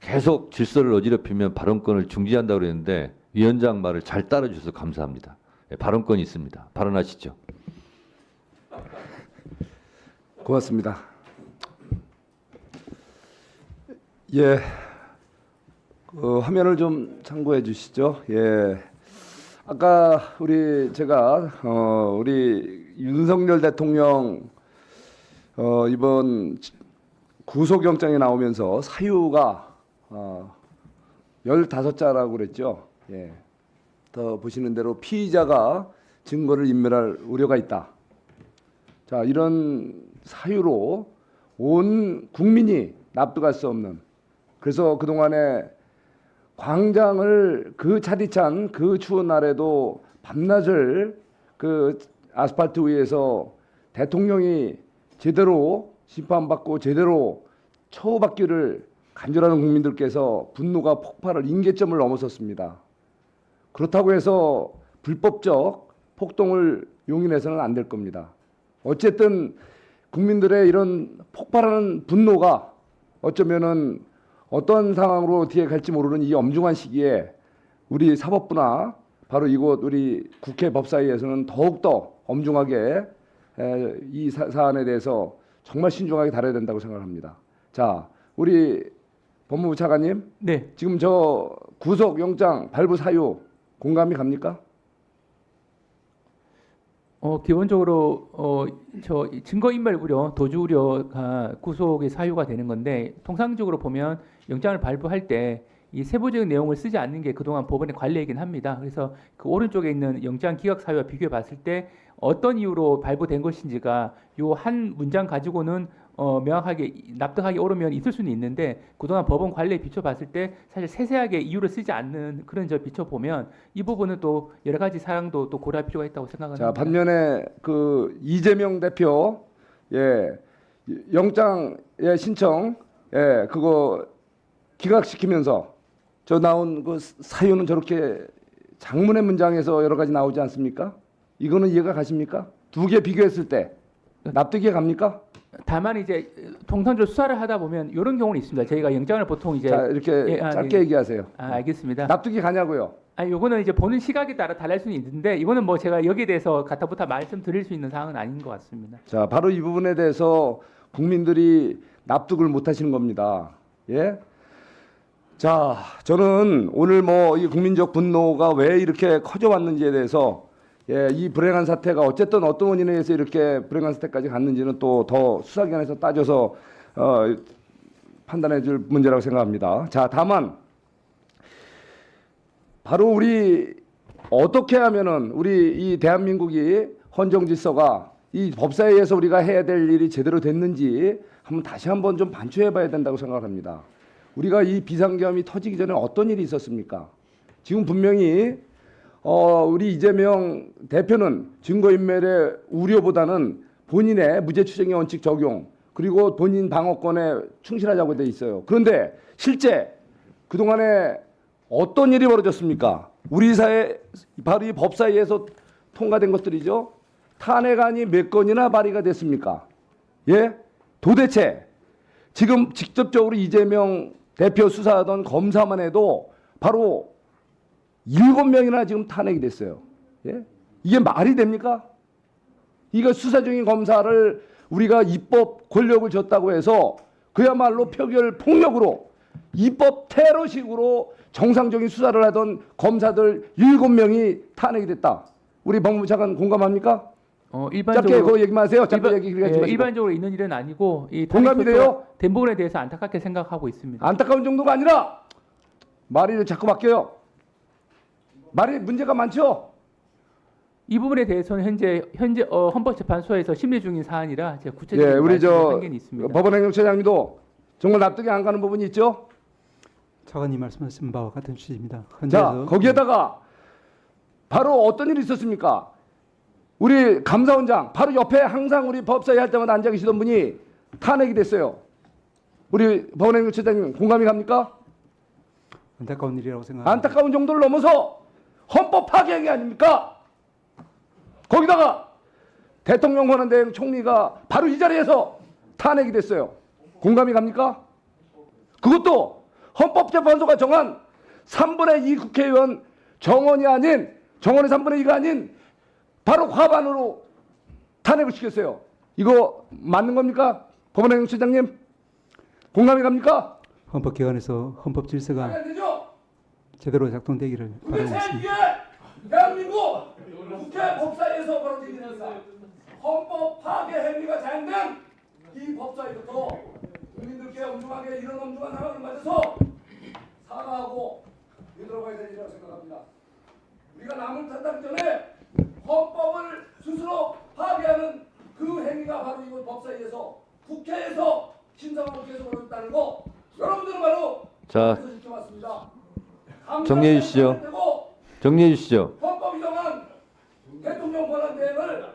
계속 질서를 어지럽히면 발언권을 중지한다고 그랬는데 위원장 말을 잘 따라주셔서 감사합니다. 예, 발언권이 있습니다. 발언하시죠. 고맙습니다. 예, 화면을 좀 참고해 주시죠. 예, 아까 제가 우리 윤석열 대통령 이번 구속영장이 나오면서 사유가 15자라고 그랬죠. 예, 더 보시는 대로 피의자가 증거를 인멸할 우려가 있다. 자, 이런 사유로 온 국민이 납득할 수 없는, 그래서 그동안에 광장을 그 차디찬 그 추운 날에도 밤낮을 그 아스팔트 위에서 대통령이 제대로 심판받고 제대로 처우받기를 간절하는 국민들께서 분노가 폭발을 임계점을 넘어섰습니다. 그렇다고 해서 불법적 폭동을 용인해서는 안 될 겁니다. 어쨌든 국민들의 이런 폭발하는 분노가 어쩌면은 어떤 상황으로 뒤에 갈지 모르는 이 엄중한 시기에 우리 사법부나 바로 이곳 우리 국회 법사위에서는 더욱더 엄중하게 이 사안에 대해서 정말 신중하게 다뤄야 된다고 생각합니다. 자, 우리 법무부 차관님, 네. 지금 저 구속영장 발부 사유 공감이 갑니까? 기본적으로 저 증거인멸 우려, 도주 우려가 구속의 사유가 되는 건데, 통상적으로 보면 영장을 발부할 때 이 세부적인 내용을 쓰지 않는 게 그동안 법원의 관례이긴 합니다. 그래서 그 오른쪽에 있는 영장 기각 사유와 비교해 봤을 때 어떤 이유로 발부된 것인지가 요 한 문장 가지고는 명확하게 납득하기 어려우면 있을 수는 있는데, 그동안 법원 관례에 비춰봤을 때 사실 세세하게 이유를 쓰지 않는 그런 점 비춰보면 이 부분은 또 여러 가지 사항도 또 고려할 필요가 있다고 생각을 자, 합니다. 반면에 그 이재명 대표 영장의 신청 그거 기각시키면서 저 나온 그 사유는 저렇게 장문의 문장에서 여러 가지 나오지 않습니까? 이거는 이해가 가십니까? 두 개 비교했을 때 납득이 갑니까? 다만 이제 통상적으로 수사를 하다 보면 이런 경우는 있습니다. 저희가 영장을 보통 이제 자, 이렇게 짧게 네. 얘기하세요. 알겠습니다. 납득이 가냐고요? 요거는 이제 보는 시각에 따라 달라질 수는 있는데, 이거는 뭐 제가 여기에 대해서 가타부타 말씀드릴 수 있는 사항은 아닌 것 같습니다. 자, 바로 이 부분에 대해서 국민들이 납득을 못 하시는 겁니다. 예? 자, 저는 오늘 뭐 이 국민적 분노가 왜 이렇게 커져왔는지에 대해서 이 불행한 사태가 어쨌든 어떤 원인에 의해서 이렇게 불행한 사태까지 갔는지는 또 더 수사기관에서 따져서 판단해 줄 문제라고 생각합니다. 자, 다만 바로 우리 어떻게 하면은 우리 이 대한민국이 헌정 질서가 이 법사에 의해서 우리가 해야 될 일이 제대로 됐는지 다시 한번 좀 반추해 봐야 된다고 생각합니다. 우리가 이 비상계엄이 터지기 전에 어떤 일이 있었습니까? 지금 분명히 우리 이재명 대표는 증거인멸의 우려보다는 본인의 무죄추정의 원칙 적용, 그리고 본인 방어권에 충실하자고 돼 있어요. 그런데 실제 그동안에 어떤 일이 벌어졌습니까? 우리 사회 바로 이 법사위에서 통과된 것들이죠. 탄핵안이 몇 건이나 발의가 됐습니까? 예? 도대체 지금 직접적으로 이재명 대표 수사하던 검사만 해도 바로 7명이나 지금 탄핵이 됐어요. 예? 이게 말이 됩니까? 이거 수사 중인 검사를 우리가 입법 권력을 줬다고 해서 그야말로 표결 폭력으로 입법 테러식으로 정상적인 수사를 하던 검사들 7명이 탄핵이 됐다. 우리 법무부 차관 공감합니까? 짧게 그 얘기만 하세요. 짧게 얘기하지 마시고. 일반적으로 있는 일은 아니고 이 공감이 돼요? 된 부분에 대해서 안타깝게 생각하고 있습니다. 안타까운 정도가 아니라 말이 자꾸 바뀌어요. 말이 문제가 많죠. 이 부분에 대해서는 현재 헌법재판소에서 심리 중인 사안이라 제가 구체적인 우리 한계는 있습니다. 법원행정처장님도 정말 납득이 안 가는 부분이 있죠. 차관님 말씀하신 바와 같은 취지입니다. 자, 거기에다가 바로 어떤 일이 있었습니까? 우리 감사원장 바로 옆에 항상 우리 법사위 할 때마다 앉아 계시던 분이 탄핵이 됐어요. 우리 법원행정처장님 공감이 갑니까? 안타까운 일이라고 생각합니다. 안타까운 정도를 넘어서 헌법 파괴행위 아닙니까? 거기다가 대통령 권한대행 총리가 바로 이 자리에서 탄핵이 됐어요. 공감이 갑니까? 그것도 헌법재판소가 정한 3분의 2 국회의원 정원이 아닌 정원의 3분의 2가 아닌 바로 과반으로 탄핵을 시켰어요. 이거 맞는 겁니까? 법원행정처장님 공감이 갑니까? 헌법 기관에서 헌법 질서가 안 되죠? 제대로 작동되기를 바라고 도대체 있습니다. 이게 대한민국 국회 법사위에서 벌어진 일입니다. 헌법 파괴 행위가 자행된 이 법사위부터 국민들께 엄중하게 이런 엄중한 상황을 맞아서 사과하고 뒤돌아가야 될 일이라고 생각합니다. 우리가 남을 탓하기 전에 헌법을 스스로 파괴하는 그 행위가 바로 이번 법사위에서 국회에서 신상한 국회에서 벌어졌다는 거 여러분들은 바로 자, 국회에서 지켜봤습니다. 정리해 주시죠. 정리해 주시죠. 헌법이 정한 대통령 권한 대행을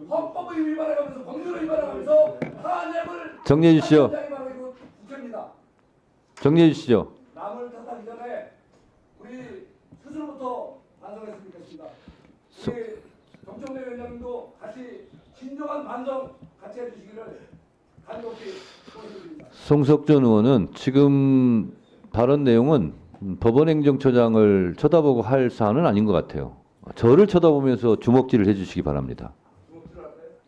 헌법을 위반해가면서 법률을 위반해가면서 탄핵을 정리해 주시죠. 한장이 바로 이거 국회입니다. 정리해 주시죠. 남을 탓하기 전에 우리 스스로부터 반성했으면 좋겠습니다. 우리 정청래 위원장님도 같이 진정한 반성 같이 해주시기를 간곡히 부탁드립니다. 송석준 의원은 지금 발언 내용은 법원행정처장을 쳐다보고 할 사안은 아닌 것 같아요. 저를 쳐다보면서 주먹질을 해주시기 바랍니다.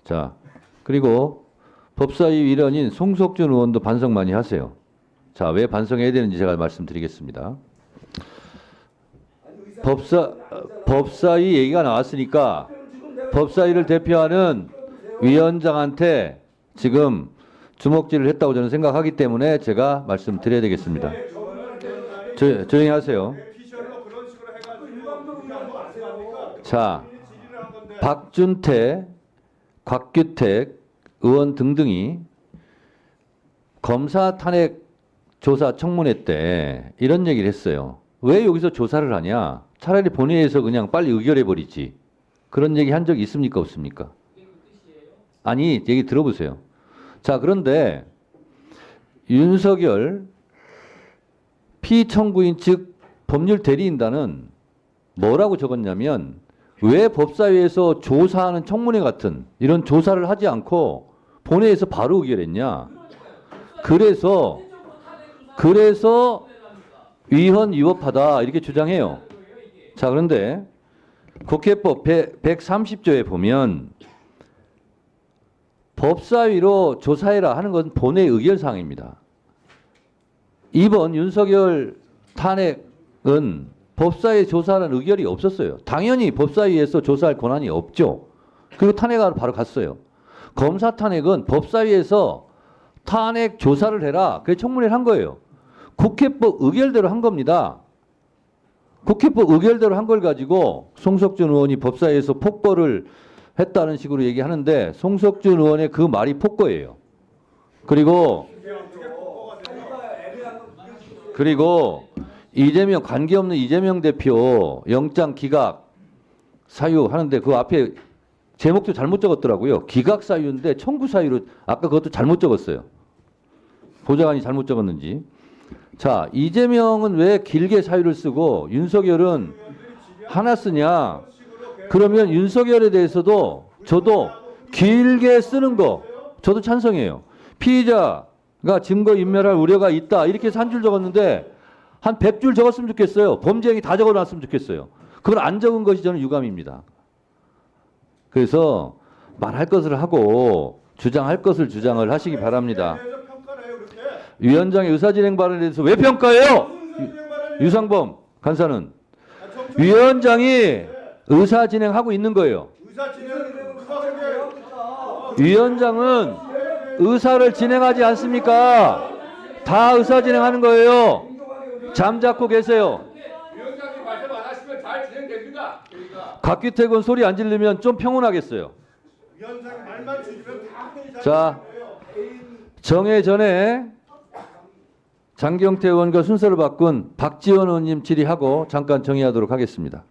자, 그리고 법사위 일원인 송석준 의원도 반성 많이 하세요. 자, 왜 반성해야 되는지 제가 말씀드리겠습니다. 법사위 얘기가 나왔으니까 법사위를 대표하는 위원장한테 지금 주먹질을 했다고 저는 생각하기 때문에 제가 말씀드려야 되겠습니다. 조용히 하세요. 자, 박준태, 곽규택 의원 등등이 검사 탄핵 조사 청문회 때 이런 얘기를 했어요. 왜 여기서 조사를 하냐? 차라리 본회의에서 그냥 빨리 의결해 버리지. 그런 얘기 한 적이 있습니까? 없습니까? 아니, 얘기 들어보세요. 자, 그런데 윤석열 피청구인 즉 법률 대리인단은 뭐라고 적었냐면 왜 법사위에서 조사하는 청문회 같은 이런 조사를 하지 않고 본회의에서 바로 의결했냐. 그래서 위헌 위법하다 이렇게 주장해요. 자, 그런데 국회법 130조에 보면 법사위로 조사해라 하는 건 본회의 의결사항입니다. 이번 윤석열 탄핵은 법사위 조사하는 의결이 없었어요. 당연히 법사위에서 조사할 권한이 없죠. 그리고 탄핵하러 바로 갔어요. 검사 탄핵은 법사위에서 탄핵 조사를 해라. 그래서 청문회를 한 거예요. 국회법 의결대로 한 겁니다. 국회법 의결대로 한 걸 가지고 송석준 의원이 법사위에서 폭거를 했다는 식으로 얘기하는데 송석준 의원의 그 말이 폭거예요. 그리고 이재명 관계없는 이재명 대표 영장 기각 사유 하는데 그 앞에 제목도 잘못 적었더라고요. 기각 사유인데 청구 사유로 아까 그것도 잘못 적었어요. 보좌관이 잘못 적었는지. 자, 이재명은 왜 길게 사유를 쓰고 윤석열은 하나 쓰냐? 그러면 윤석열에 대해서도 저도 길게 쓰는 거 저도 찬성해요. 피의자가 증거 인멸할 우려가 있다 이렇게 해서 한 줄 적었는데 한 100줄 적었으면 좋겠어요. 범죄행위 다 적어놨으면 좋겠어요. 그걸 안 적은 것이 저는 유감입니다. 그래서 말할 것을 하고 주장할 것을 주장을 하시기 바랍니다. 위원장의 의사진행 발언에 대해서 왜 평가해요? 유상범 간사는 위원장이 의사진행하고 있는 거예요. 위원장은 의사를 진행하지 않습니까? 다 의사진행하는 거예요. 잠자코 계세요. 위원장님 말씀 안 하시면 잘 진행됩니다. 곽규택은 소리 안 지르면 좀 평온하겠어요. 위원장님 말만 주시면 다 회의 잘 자, 정회 전에 장경태 의원과 순서를 바꾼 박지원 의원님 질의하고 잠깐 정의하도록 하겠습니다.